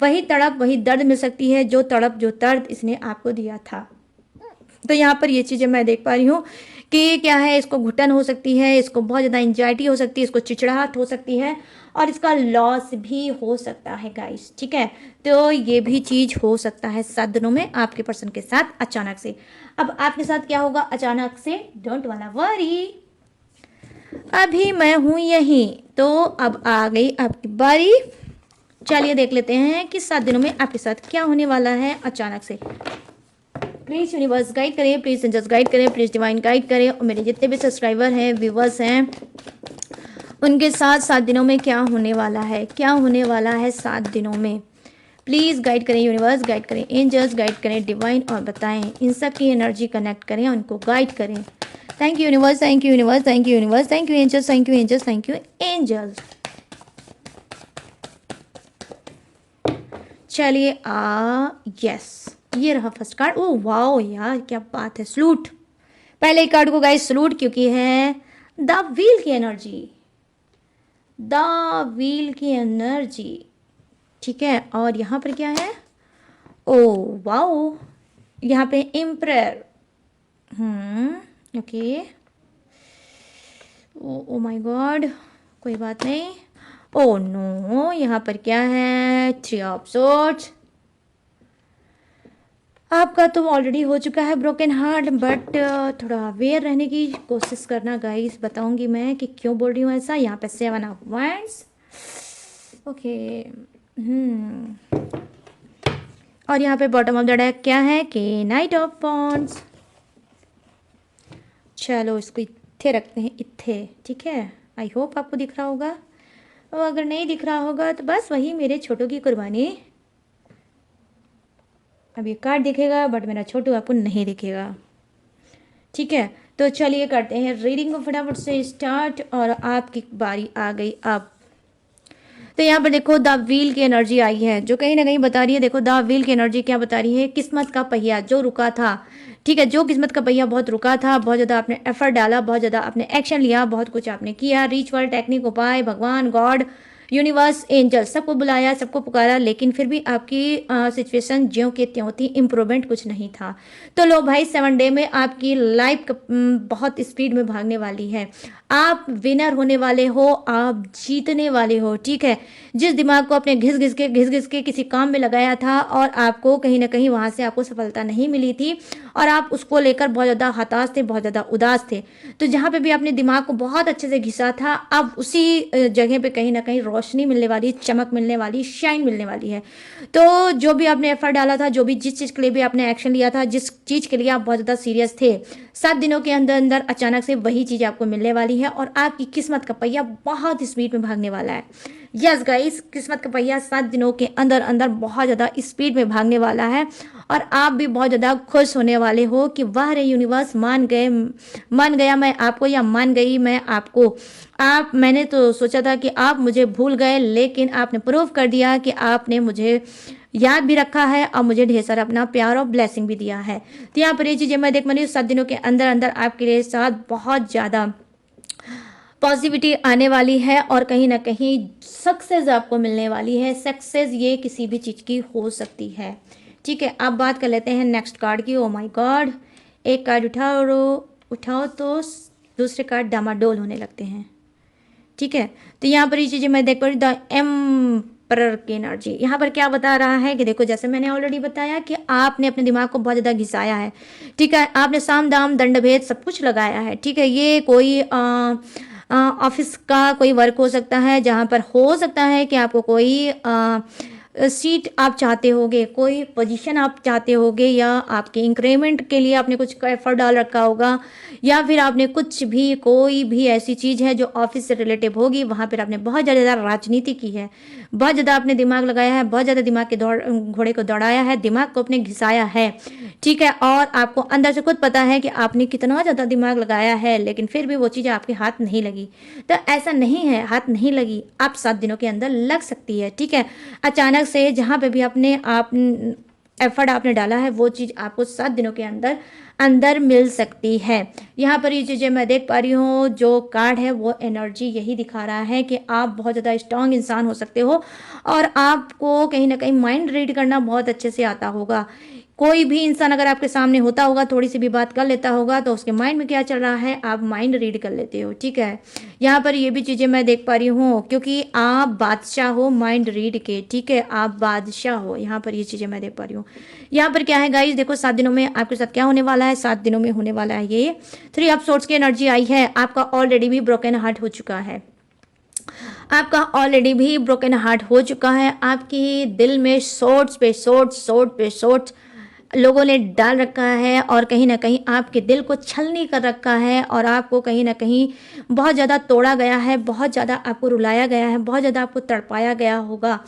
वही तड़प वही दर्द मिल सकती है जो तड़प जो दर्द इसने आपको दिया था। तो यहाँ पर ये चीज़ें मैं देख पा रही हूँ कि क्या है, इसको घुटन हो सकती है, इसको बहुत ज़्यादा एंजाइटी हो सकती है, इसको चिड़चिड़ाहट हो सकती है, और इसका लॉस भी हो सकता है गाइस। ठीक है, तो ये भी चीज़ हो सकता है 7 दिनों में आपके पर्सन के साथ अचानक से। अब आपके साथ क्या होगा अचानक से, डोंट वाला वरी। अभी मैं हूँ यहीं। तो अब आ गई आपकी बारी। चलिए देख लेते हैं कि 7 दिनों में आपके साथ क्या होने वाला है अचानक से। प्लीज़ यूनिवर्स गाइड करें, प्लीज़ एंजल्स गाइड करें, प्लीज़ डिवाइन गाइड करें, और मेरे जितने भी सब्सक्राइबर हैं, व्यूवर्स हैं, उनके साथ 7 दिनों में क्या होने वाला है, क्या होने वाला है 7 दिनों में। प्लीज़ गाइड करें यूनिवर्स, गाइड करें एंजल्स, गाइड करें डिवाइन, और बताएं इन सब की एनर्जी कनेक्ट करें, उनको गाइड करें। Thank you universe, thank you universe, thank you universe, thank you angels, thank you angels, thank you angels. चलिए यस, ये रहा फर्स्ट कार्ड। ओह वाओ यार, क्या बात है, सलूट। पहले ही कार्ड को गाइस सलूट, क्योंकि है द व्हील की एनर्जी, द व्हील की एनर्जी। ठीक है, और यहाँ पर क्या है, ओ वाओ, यहाँ पे emperor. Okay, oh my God, कोई बात नहीं। ओ नो, यहाँ पर क्या है, 3 ऑफ सोर्ड्स। आपका तो ऑलरेडी हो चुका है ब्रोकन हार्ट, बट थोड़ा अवेयर रहने की कोशिश करना गाइस। बताऊंगी मैं कि क्यों बोल रही हूँ ऐसा। यहाँ पे 7 ऑफ वांड्स। ओके, और यहाँ पे बॉटम ऑफ द डेक क्या है कि नाइट ऑफ वॉन्ड्स। चलो इसको इत्थे रखते हैं, इत्थे। ठीक है, आई होप आपको दिख रहा होगा, और अगर नहीं दिख रहा होगा तो बस वही मेरे छोटू की कुर्बानी। अब ये कार्ड दिखेगा बट मेरा छोटू आपको नहीं दिखेगा। ठीक है, तो चलिए करते हैं रीडिंग को फटाफट से स्टार्ट, और आपकी बारी आ गई अब। तो यहाँ पर देखो द व्हील की एनर्जी आई है, जो कहीं ना कहीं बता रही है, देखो द व्हील की एनर्जी क्या बता रही है, किस्मत का पहिया जो रुका था। ठीक है, जो किस्मत का पहिया बहुत रुका था, बहुत ज़्यादा आपने एफर्ट डाला, बहुत ज़्यादा आपने एक्शन लिया, बहुत कुछ आपने किया, रिचुअल, टेक्निक, उपाय, भगवान, गॉड, यूनिवर्स, एंजल, सबको बुलाया, सबको पुकारा, लेकिन फिर भी आपकी सिचुएशन ज्यों के त्यों थी, इम्प्रूवमेंट कुछ नहीं था। तो लो भाई, 7 डे में आपकी लाइफ बहुत स्पीड में भागने वाली है। आप विनर होने वाले हो, आप जीतने वाले हो। ठीक है, जिस दिमाग को आपने घिस घिस के किसी काम में लगाया था, और आपको कहीं ना कहीं वहां से आपको सफलता नहीं मिली थी, और आप उसको लेकर बहुत ज़्यादा हताश थे, बहुत ज़्यादा उदास थे, तो जहाँ पे भी आपने दिमाग को बहुत अच्छे से घिसा था, अब उसी जगह पे कहीं ना कहीं रोशनी मिलने वाली, चमक मिलने वाली, शाइन मिलने वाली है। तो जो भी आपने एफर्ट डाला था, जो भी जिस चीज़ के लिए भी आपने एक्शन लिया था, जिस चीज़ के लिए आप बहुत ज़्यादा सीरियस थे, 7 दिनों के अंदर अंदर अचानक से वही चीज़ आपको मिलने वाली है, और आपकी किस्मत का पहिया बहुत स्पीड में भागने वाला है। यस गाइस, किस्मत का पहिया 7 दिनों के अंदर अंदर बहुत ज़्यादा स्पीड में भागने वाला है, और आप भी बहुत ज़्यादा खुश होने वाले हो कि वाह रे यूनिवर्स, मान गया मैं आपको, या मान गई मैं आपको। मैंने तो सोचा था कि आप मुझे भूल गए, लेकिन आपने प्रूव कर दिया कि आपने मुझे याद भी रखा है, और मुझे ढेर सारा अपना प्यार और ब्लेसिंग भी दिया है। तो यहाँ पर ये चीज़ें मैं देख रही हूँ, 7 दिनों के अंदर अंदर आपके लिए साथ बहुत ज़्यादा पॉजिटिविटी आने वाली है, और कहीं ना कहीं सक्सेस आपको मिलने वाली है। सक्सेस ये किसी भी चीज़ की हो सकती है। ठीक है, अब बात कर लेते हैं नेक्स्ट कार्ड की। ओ माय गॉड, एक कार्ड उठाओ तो दूसरे कार्ड डामाडोल होने लगते हैं। ठीक है, तो यहाँ पर ये चीज़ें मैं देख पा रही, द एम्परर की एनर्जी यहाँ पर क्या बता रहा है कि देखो, जैसे मैंने ऑलरेडी बताया कि आपने अपने दिमाग को बहुत ज़्यादा घिसाया है। ठीक है, आपने साम दाम दंड भेद सब कुछ लगाया है। ठीक है, ये कोई ऑफिस का कोई वर्क हो सकता है, जहाँ पर हो सकता है कि आपको कोई सीट आप चाहते होगे, कोई पोजीशन आप चाहते होगे, या आपके इंक्रीमेंट के लिए आपने कुछ एफर्ट डाल रखा होगा, या फिर आपने कुछ भी, कोई भी ऐसी चीज़ है जो ऑफिस से रिलेटिव होगी, वहाँ पर आपने बहुत ज़्यादा राजनीति की है, बहुत ज़्यादा आपने दिमाग लगाया है, बहुत ज़्यादा दिमाग के घोड़े को दौड़ाया है, दिमाग को अपने घिसाया है। ठीक है, और आपको अंदर से खुद पता है कि आपने कितना ज़्यादा दिमाग लगाया है, लेकिन फिर भी वो चीज़ आपके हाथ नहीं लगी। तो ऐसा नहीं है हाथ नहीं लगी, आप 7 दिनों के अंदर लग सकती है। ठीक है, अचानक से जहाँ पे भी आप एफर्ट आपने डाला है, वो चीज़ आपको 7 दिनों के अंदर अंदर मिल सकती है। यहाँ पर ये चीज़ें मैं देख पा रही हूँ, जो कार्ड है वो एनर्जी यही दिखा रहा है कि आप बहुत ज़्यादा स्ट्रांग इंसान हो सकते हो, और आपको कहीं ना कहीं माइंड रीड करना बहुत अच्छे से आता होगा, कोई भी इंसान अगर आपके सामने होता होगा, थोड़ी सी भी बात कर लेता होगा, तो उसके माइंड में क्या चल रहा है आप माइंड रीड कर लेते हो। ठीक है, यहाँ पर ये भी चीज़ें मैं देख पा रही हूँ, क्योंकि आप बादशाह हो माइंड रीड के। ठीक है, आप बादशाह हो, यहाँ पर ये चीज़ें मैं देख पा रही हूँ। यहाँ पर क्या है गाइस, देखो 7 दिनों में आपके साथ क्या होने वाला है। 7 दिनों में होने वाला है ये 3 ऑफ सोर्ड्स की एनर्जी आई है। आपका ऑलरेडी भी ब्रोकन हार्ट हो चुका है, आपका ऑलरेडी भी ब्रोकन हार्ट हो चुका है। आपकी दिल में सोर्ड्स पे सोर्ड्स, सोर्ड पे सोर्ड्स लोगों ने डाल रखा है, और कहीं ना कहीं आपके दिल को छलनी कर रखा है, और आपको कहीं ना कहीं बहुत ज़्यादा तोड़ा गया है, बहुत ज़्यादा आपको रुलाया गया है, बहुत ज़्यादा आपको तड़पाया गया होगा।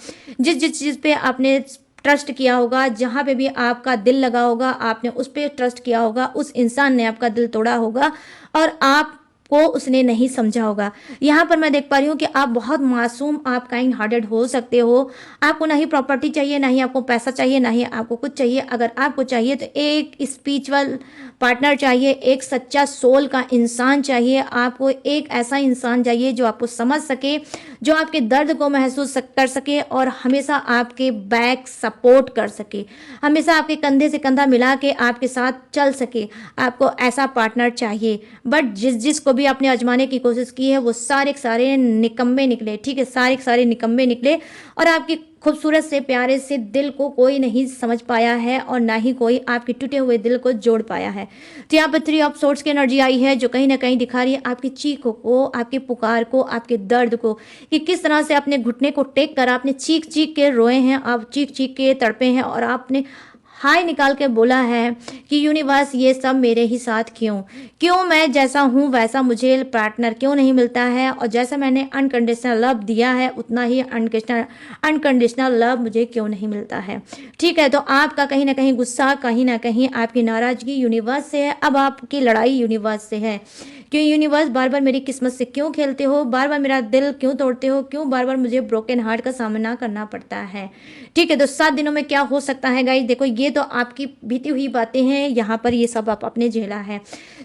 जिस जिस चीज़ पे आपने ट्रस्ट किया होगा, जहाँ पे भी आपका दिल लगा होगा, आपने उस पर ट्रस्ट किया होगा, उस इंसान ने आपका दिल तोड़ा होगा और आप को उसने नहीं समझा होगा। यहाँ पर मैं देख पा रही हूँ कि आप बहुत मासूम, आप काइंड हार्टेड हो सकते हो। आपको ना ही प्रॉपर्टी चाहिए, ना ही आपको पैसा चाहिए, ना ही आपको कुछ चाहिए। अगर आपको चाहिए तो एक स्पिरिचुअल पार्टनर चाहिए, एक सच्चा सोल का इंसान चाहिए। आपको एक ऐसा इंसान चाहिए जो आपको समझ सके, जो आपके दर्द को महसूस कर सके, और हमेशा आपके बैक सपोर्ट कर सके, हमेशा आपके कंधे से कंधा मिला के आपके साथ चल सके। आपको ऐसा पार्टनर चाहिए। बट जिसको भी आपने आजमाने की कोशिश की है, वो सारे के सारे निकम्मे निकले। ठीक है, सारे के सारे निकम्मे निकले, और आपकी खूबसूरत से प्यारे से दिल को कोई नहीं समझ पाया है, और ना ही कोई आपके टूटे हुए दिल को जोड़ पाया है। तो यहाँ पर 3 ऑफ सोर्ड्स की एनर्जी आई है, जो कहीं ना कहीं दिखा रही है आपकी चीखों को, आपकी पुकार को, आपके दर्द को, कि किस तरह से अपने घुटने को टेक कर आपने चीख चीख के रोए हैं, आप चीख चीख के तड़पे हैं, और आपने हाय निकाल के बोला है कि यूनिवर्स ये सब मेरे ही साथ क्यों, क्यों मैं जैसा हूँ वैसा मुझे पार्टनर क्यों नहीं मिलता है, और जैसा मैंने अनकंडीशनल लव दिया है उतना ही अनकंडीशनल लव मुझे क्यों नहीं मिलता है। ठीक है, तो आपका कहीं ना कहीं गुस्सा, कहीं ना कहीं आपकी नाराजगी यूनिवर्स से है, अब आपकी लड़ाई यूनिवर्स से है। क्यों यूनिवर्स बार बार मेरी किस्मत से क्यों खेलते हो, बार बार मेरा दिल क्यों तोड़ते हो, क्यों बार बार मुझे ब्रोकन हार्ट का सामना करना पड़ता है। ठीक है, तो 7 दिनों में क्या हो सकता है गाइस, देखो ये तो आपकी बीती हुई बातें हैं, यहाँ पर ये सब आप अपने झेला है।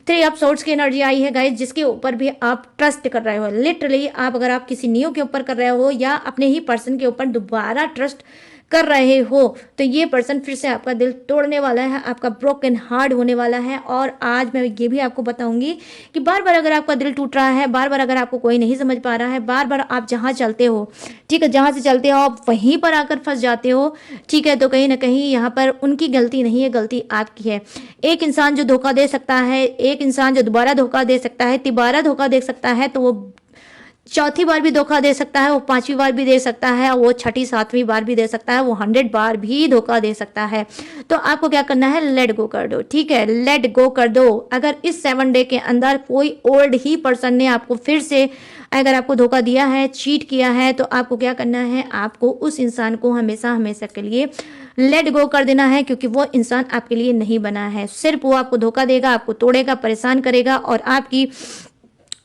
3 ऑफ सोर्ड्स की एनर्जी आई है गाइस, जिसके ऊपर भी आप ट्रस्ट कर रहे हो। लिटरली आप अगर आप किसी न्यू के ऊपर कर रहे हो, या अपने ही पर्सन के ऊपर दोबारा ट्रस्ट कर रहे हो, तो ये पर्सन फिर से आपका दिल तोड़ने वाला है, आपका ब्रोकन हार्ट होने वाला है। और आज मैं ये भी आपको बताऊंगी कि बार बार अगर आपका दिल टूट रहा है, बार बार अगर आपको कोई नहीं समझ पा रहा है, बार बार आप जहाँ चलते हो, ठीक है, जहाँ से चलते हो आप वहीं पर आकर फंस जाते हो। ठीक है, तो कहीं ना कहीं यहाँ पर उनकी गलती नहीं है, गलती आपकी है। एक इंसान जो धोखा दे सकता है, एक इंसान जो दोबारा धोखा दे सकता है, तिबारा धोखा दे सकता है, तो वो चौथी बार भी धोखा दे सकता है, वो 5वीं बार भी दे सकता है, वो 6ठी 7वीं बार भी दे सकता है, वो 100 बार भी धोखा दे सकता है। तो आपको क्या करना है, लेट गो कर दो। ठीक है, लेट गो कर दो। अगर इस 7 डे के अंदर कोई ओल्ड ही पर्सन ने आपको फिर से अगर आपको धोखा दिया है, चीट किया है, तो आपको क्या करना है, आपको उस इंसान को हमेशा हमेशा के लिए लेट गो कर देना है, क्योंकि वो इंसान आपके लिए नहीं बना है। सिर्फ वो आपको धोखा देगा, आपको तोड़ेगा, परेशान करेगा, और आपकी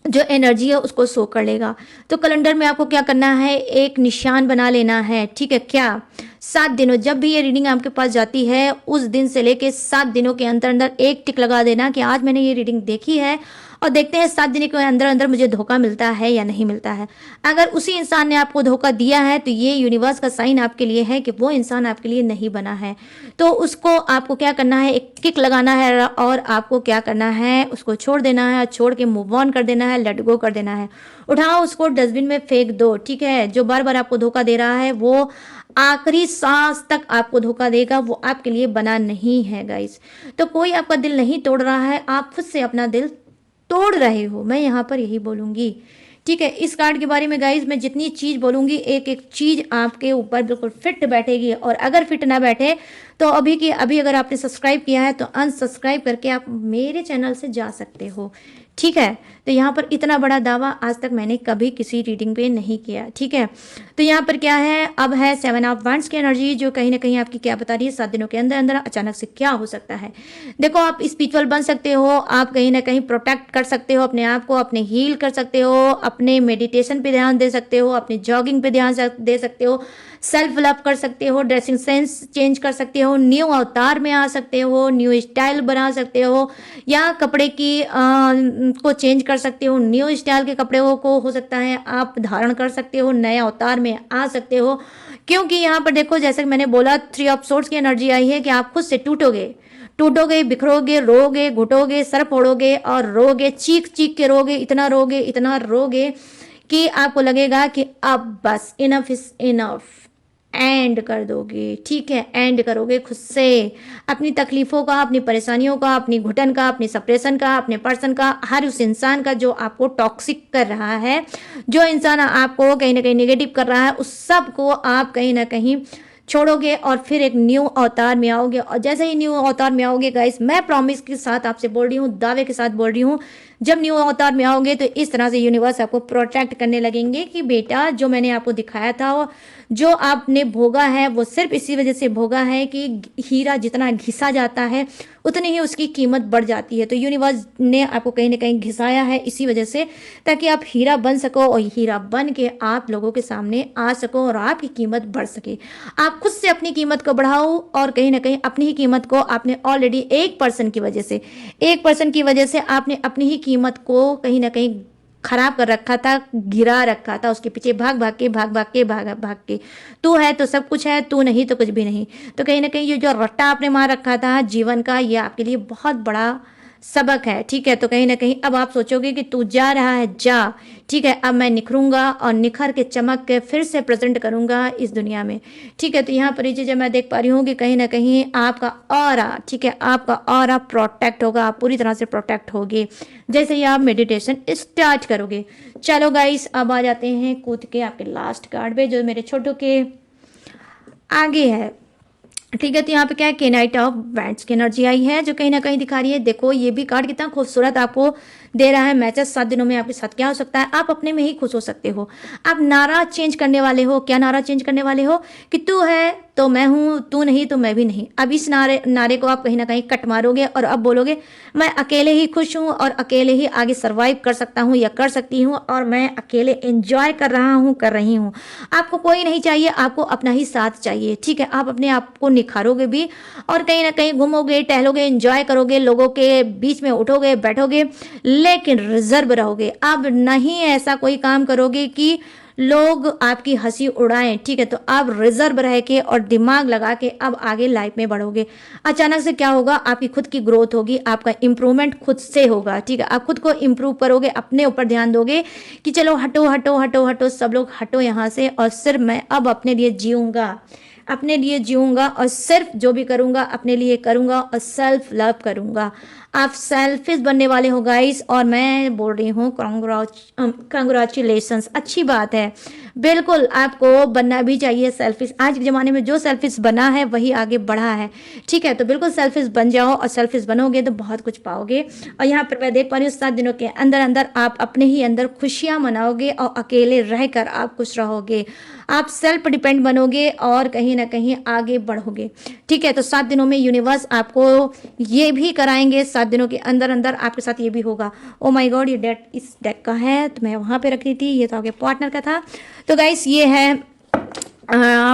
जो एनर्जी है उसको सो कर लेगा। तो कैलेंडर में आपको क्या करना है, एक निशान बना लेना है। ठीक है, क्या 7 दिनों, जब भी ये रीडिंग आपके पास जाती है, उस दिन से लेके 7 दिनों के अंदर अंदर एक टिक लगा देना कि आज मैंने ये रीडिंग देखी है, और देखते हैं 7 दिन के अंदर अंदर मुझे धोखा मिलता है या नहीं मिलता है। अगर उसी इंसान ने आपको धोखा दिया है, तो ये यूनिवर्स का साइन आपके लिए है कि वो इंसान आपके लिए नहीं बना है। तो उसको आपको क्या करना है, एक किक लगाना है, और आपको क्या करना है, उसको छोड़ देना है, छोड़ के मूव ऑन कर देना है, लेट गो कर देना है। उठाओ उसको, डस्टबिन में फेंक दो। ठीक है, जो बार बार आपको धोखा दे रहा है, वो आखिरी सांस तक आपको धोखा देगा, वो आपके लिए बना नहीं है गाइस। तो कोई आपका दिल नहीं तोड़ रहा है, आप खुद से अपना दिल तोड़ रहे हो, मैं यहाँ पर यही बोलूँगी। ठीक है, इस कार्ड के बारे में गाइज मैं जितनी चीज़ बोलूँगी, एक एक चीज़ आपके ऊपर बिल्कुल फिट बैठेगी, और अगर फिट ना बैठे तो अभी की अभी अगर आपने सब्सक्राइब किया है तो अनसब्सक्राइब करके आप मेरे चैनल से जा सकते हो। ठीक है, तो यहाँ पर इतना बड़ा दावा आज तक मैंने कभी किसी रीडिंग पे नहीं किया। ठीक है, तो यहाँ पर क्या है, अब है 7 ऑफ वांड्स की एनर्जी, जो कहीं ना कहीं आपकी क्या बता रही है, 7 दिनों के अंदर अंदर अचानक से क्या हो सकता है। देखो, आप स्पिरिचुअल बन सकते हो, आप कहीं ना कहीं प्रोटेक्ट कर सकते हो अपने आप को, अपने हील कर सकते हो, अपने मेडिटेशन पे ध्यान दे सकते हो, अपनी जॉगिंग पे ध्यान दे सकते हो, सेल्फ लव कर सकते हो, ड्रेसिंग सेंस चेंज कर सकते हो, न्यू अवतार में आ सकते हो, न्यू स्टाइल बना सकते हो, या कपड़े की को चेंज कर सकते हो, न्यू स्टाइल के कपड़े को हो सकता है आप धारण कर सकते हो, नए अवतार में आ सकते हो। क्योंकि यहाँ पर देखो, जैसे कि मैंने बोला, 3 ऑफ सोर्ट्स की एनर्जी आई है कि आप खुद से टूटोगे, बिखरोगे, रोगे, घुटोगे, सर फोड़ोगे और रोगे, चीख चीख के रोगे, इतना रोगे कि आपको लगेगा कि अब बस इनफ इज इनफ, एंड कर दोगे। ठीक है, एंड करोगे खुद से अपनी तकलीफ़ों का, अपनी परेशानियों का, अपनी घुटन का, अपनी सप्रेशन का, अपने पर्सन का, हर उस इंसान का जो आपको टॉक्सिक कर रहा है, जो इंसान आपको कहीं ना कहीं नेगेटिव कर रहा है, उस सब को आप कहीं ना कहीं छोड़ोगे और फिर एक न्यू अवतार में आओगे। और जैसे ही न्यू अवतार में आओगे गाइस, मैं प्रॉमिस के साथ आपसे बोल रही हूँ, दावे के साथ बोल रही हूँ, जब न्यू अवतार में आओगे तो इस तरह से यूनिवर्स आपको प्रोटेक्ट करने लगेंगे कि बेटा, जो मैंने आपको दिखाया था, जो आपने भोगा है, वो सिर्फ इसी वजह से भोगा है कि हीरा जितना घिसा जाता है उतनी ही उसकी कीमत बढ़ जाती है। तो यूनिवर्स ने आपको कहीं ना कहीं घिसाया है इसी वजह से, ताकि आप हीरा बन सको और हीरा बन के आप लोगों के सामने आ सको और आपकी कीमत बढ़ सके। आप खुद से अपनी कीमत को बढ़ाओ और कहीं ना कहीं अपनी ही कीमत को, आपने ऑलरेडी एक पर्सन की वजह से आपने अपनी ही कीमत को कहीं ना कहीं खराब कर रखा था, गिरा रखा था, उसके पीछे भाग भाग के तू है तो सब कुछ है, तू नहीं तो कुछ भी नहीं। तो कहीं ना कहीं ये जो रट्टा आपने मार रखा था जीवन का, ये आपके लिए बहुत बड़ा सबक है। ठीक है, तो कहीं ना कहीं अब आप सोचोगे कि तू जा रहा है, जा, ठीक है, अब मैं निखरूंगा और निखर के चमक के फिर से प्रेजेंट करूंगा इस दुनिया में। ठीक है, तो यहाँ पर ये चीज़ें मैं देख पा रही हूँ कि कहीं ना कहीं आपका ऑरा, ठीक है, आपका ऑरा प्रोटेक्ट होगा, आप पूरी तरह से प्रोटेक्ट होगे जैसे ही आप मेडिटेशन स्टार्ट करोगे। चलो गाइस, अब आ जाते हैं कूद के आपके लास्ट कार्ड पे, जो मेरे छोटू के आगे है। ठीक है, तो यहाँ पे क्या है कि नाइट ऑफ वैंड्स की एनर्जी आई है, जो कहीं ना कहीं दिखा रही है, देखो ये भी कार्ड कितना खूबसूरत आपको दे रहा है मैसेज। 7 दिनों में आपके साथ क्या हो सकता है, आप अपने में ही खुश हो सकते हो। आप नारा चेंज करने वाले हो। क्या नारा चेंज करने वाले हो कि तू है तो मैं हूँ, तू नहीं तो मैं भी नहीं। अब इस नारे को आप कहीं ना कहीं कट मारोगे और अब बोलोगे, मैं अकेले ही खुश हूँ और अकेले ही आगे सर्वाइव कर सकता हूँ या कर सकती हूँ, और मैं अकेले एंजॉय कर रहा हूँ, कर रही हूँ। आपको कोई नहीं चाहिए, आपको अपना ही साथ चाहिए। ठीक है, आप अपने आप को निखारोगे भी और कहीं ना कहीं घूमोगे, टहलोगे, एंजॉय करोगे, लोगों के बीच में उठोगे बैठोगे, लेकिन रिजर्व रहोगे। अब नहीं ऐसा कोई काम करोगे कि लोग आपकी हंसी उड़ाएं। ठीक है, तो आप रिजर्व रह के और दिमाग लगा के अब आगे लाइफ में बढ़ोगे। अचानक से क्या होगा, आपकी खुद की ग्रोथ होगी, आपका इंप्रूवमेंट खुद से होगा। ठीक है, आप खुद को इंप्रूव करोगे, अपने ऊपर ध्यान दोगे कि चलो हटो हटो हटो हटो, सब लोग हटो यहाँ से, और सिर्फ मैं अब अपने लिए जीऊंगा, अपने लिए जीऊंगा और सिर्फ जो भी करूंगा अपने लिए करूंगा और सेल्फ लव करूंगा। आप सेल्फिश बनने वाले हो गाइस, और मैं बोल रही हूँ कंग्रेचुलेशंस, अच्छी बात है, बिल्कुल आपको बनना भी चाहिए सेल्फिश। आज के ज़माने में जो सेल्फिश बना है वही आगे बढ़ा है। ठीक है, तो बिल्कुल सेल्फिश बन जाओ, और सेल्फिश बनोगे तो बहुत कुछ पाओगे। और यहाँ पर मैं देख पा रही हूँ 7 दिनों के अंदर अंदर आप अपने ही अंदर खुशियाँ मनाओगे और अकेले रहकर आप खुश रहोगे। आप सेल्फ डिपेंड बनोगे और कहीं ना कहीं आगे बढ़ोगे। ठीक है, तो 7 दिनों में यूनिवर्स आपको ये भी कराएंगे, 7 दिनों के अंदर अंदर आपके साथ ये भी होगा। ओ माय गॉड, ये डेक इस डेक का है, तो मैं वहाँ पे रख रही थी, ये तो आपके पार्टनर का था। तो गाइस, ये है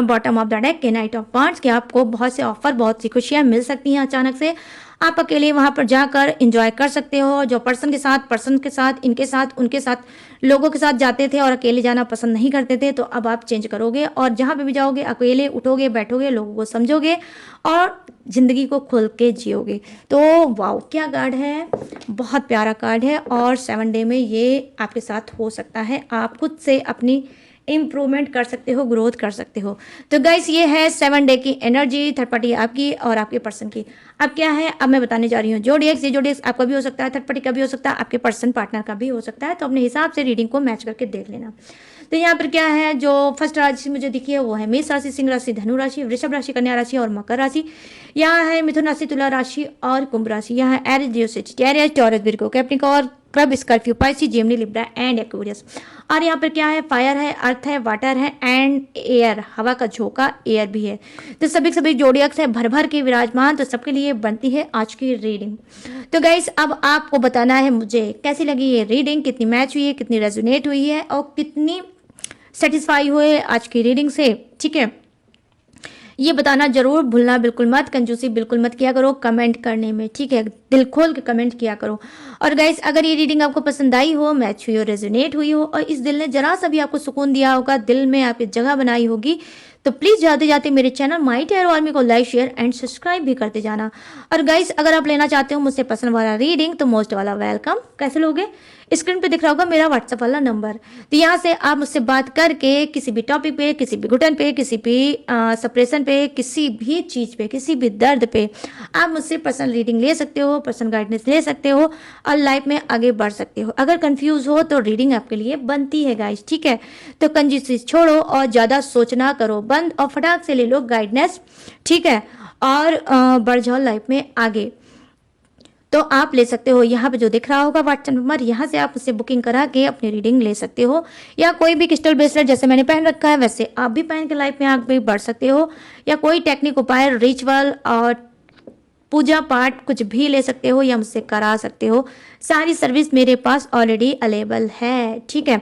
बॉटम ऑफ द डेक के नाइट ऑफ वांड्स कि आपको बहुत से ऑफर, बहुत सी खुशियाँ मिल सकती हैं अचानक से। आप अकेले वहाँ पर जाकर एंजॉय कर सकते हो। जो पर्सन के साथ, इनके साथ, उनके साथ, लोगों के साथ जाते थे और अकेले जाना पसंद नहीं करते थे, तो अब आप चेंज करोगे और जहाँ पे भी जाओगे अकेले उठोगे, बैठोगे, लोगों को समझोगे और ज़िंदगी को खुल के जियोगे। तो वाओ, क्या कार्ड है, बहुत प्यारा कार्ड है। और 7 डे में ये आपके साथ हो सकता है, आप खुद से अपनी इम्प्रूवमेंट कर सकते हो, ग्रोथ कर सकते हो। तो गाइस, ये है 7 डे की एनर्जी, थर्ड पार्टी आपकी और आपके पर्सन की। अब क्या है, अब मैं बताने जा रही हूँ जोडिएक्स। ये जोडिएक्स आपका भी हो सकता है, थर्ड पार्टी का भी हो सकता है, आपके पर्सन पार्टनर का भी हो सकता है। तो अपने हिसाब से रीडिंग को मैच करके देख लेना। तो यहाँ पर क्या है, जो फर्स्ट राशि मुझे दिखी है वो है मेष राशि, सिंह राशि, धनु राशि, वृषभ राशि, कन्या राशि और मकर राशि। यहाँ है मिथुन राशि, तुला राशि और कुंभ राशि। यहाँ है Aries, Leo, Sagittarius, Taurus, Virgo, Capricorn, crab, Scorpio, Pisces, Gemini, Libra and Aquarius. और यहाँ पर क्या है, फायर है, अर्थ है, वाटर है एंड एयर, हवा का झोंका, एयर भी है। तो सभी जोडियक्स है भर भर के विराजमान। तो सबके लिए बनती है आज की रीडिंग। तो गाइस, अब आपको बताना है मुझे कैसी लगी ये रीडिंग, कितनी मैच हुई है, कितनी रेजोनेट हुई है और कितनी सेटिस्फाई हुए आज की रीडिंग से। ठीक है, ये बताना जरूर भूलना बिल्कुल मत, कंजूसी बिल्कुल मत किया करो कमेंट करने में। ठीक है, दिल खोल के कमेंट किया करो। और गाइस, अगर ये रीडिंग आपको पसंद आई हो, मैच हुई हो, रेजोनेट हुई हो और इस दिल ने जरा सा भी आपको सुकून दिया होगा, दिल में आपकी जगह बनाई होगी, तो प्लीज़ जाते जाते मेरे चैनल माय टैरो आर्मी को लाइक शेयर एंड सब्सक्राइब भी करते जाना। और गाइस अगर आप लेना चाहते हो मुझसे पसंद वाला रीडिंग तो मोस्ट वाला वेलकम। कैसे लोगे? स्क्रीन पे दिख रहा होगा मेरा व्हाट्सएप वाला नंबर, तो यहाँ से आप मुझसे बात करके किसी भी टॉपिक पे, किसी भी घुटन पे, किसी भी सप्रेशन पे, किसी भी चीज़ पे, किसी भी दर्द पे आप मुझसे पर्सनल रीडिंग ले सकते हो, पर्सनल गाइडेंस ले सकते हो और लाइफ में आगे बढ़ सकते हो। अगर कंफ्यूज हो तो रीडिंग आपके लिए बनती है गाइस, ठीक है? तो कंजूसी छोड़ो और ज़्यादा सोचना करो बंद और फटाक से ले लो गाइडेंस, ठीक है? और बढ़ जाओ लाइफ में आगे। तो आप ले सकते हो, यहाँ पे जो दिख रहा होगा व्हाट्सएप नंबर, यहाँ से आप उससे बुकिंग करा के अपनी रीडिंग ले सकते हो। या कोई भी क्रिस्टल ब्रेसलेट जैसे मैंने पहन रखा है वैसे आप भी पहन के लाइफ में आगे बढ़ सकते हो। या कोई टेक्निक, उपाय, रिचुअल और पूजा पाठ कुछ भी ले सकते हो या मुझसे करा सकते हो। सारी सर्विस मेरे पास ऑलरेडी अवेलेबल है, ठीक है?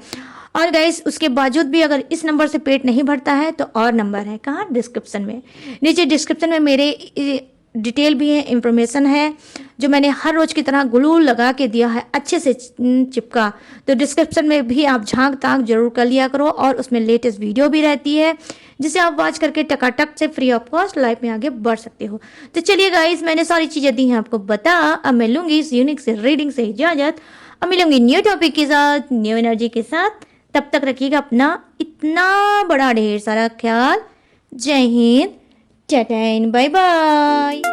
और गाइस उसके बावजूद भी अगर इस नंबर से पेट नहीं भरता है तो और नंबर है, कहाँ? डिस्क्रिप्शन में, नीचे डिस्क्रिप्शन में मेरे डिटेल भी है, इंफॉर्मेशन है जो मैंने हर रोज की तरह ग्लू लगा के दिया है, अच्छे से चिपका। तो डिस्क्रिप्शन में भी आप झांक ताक जरूर कर लिया करो और उसमें लेटेस्ट वीडियो भी रहती है जिसे आप वॉच करके टकाटक से फ्री ऑफ कॉस्ट लाइफ में आगे बढ़ सकते हो। तो चलिए गाइस मैंने सारी चीज़ें दी हैं आपको बता, अब मैं लूँगी इस यूनिक से रीडिंग से इजाज़त और मिलूंगी न्यू टॉपिक के साथ, न्यू एनर्जी के साथ। तब तक रखिएगा अपना इतना बड़ा ढेर सारा ख्याल। जय Hind, tata and bye bye.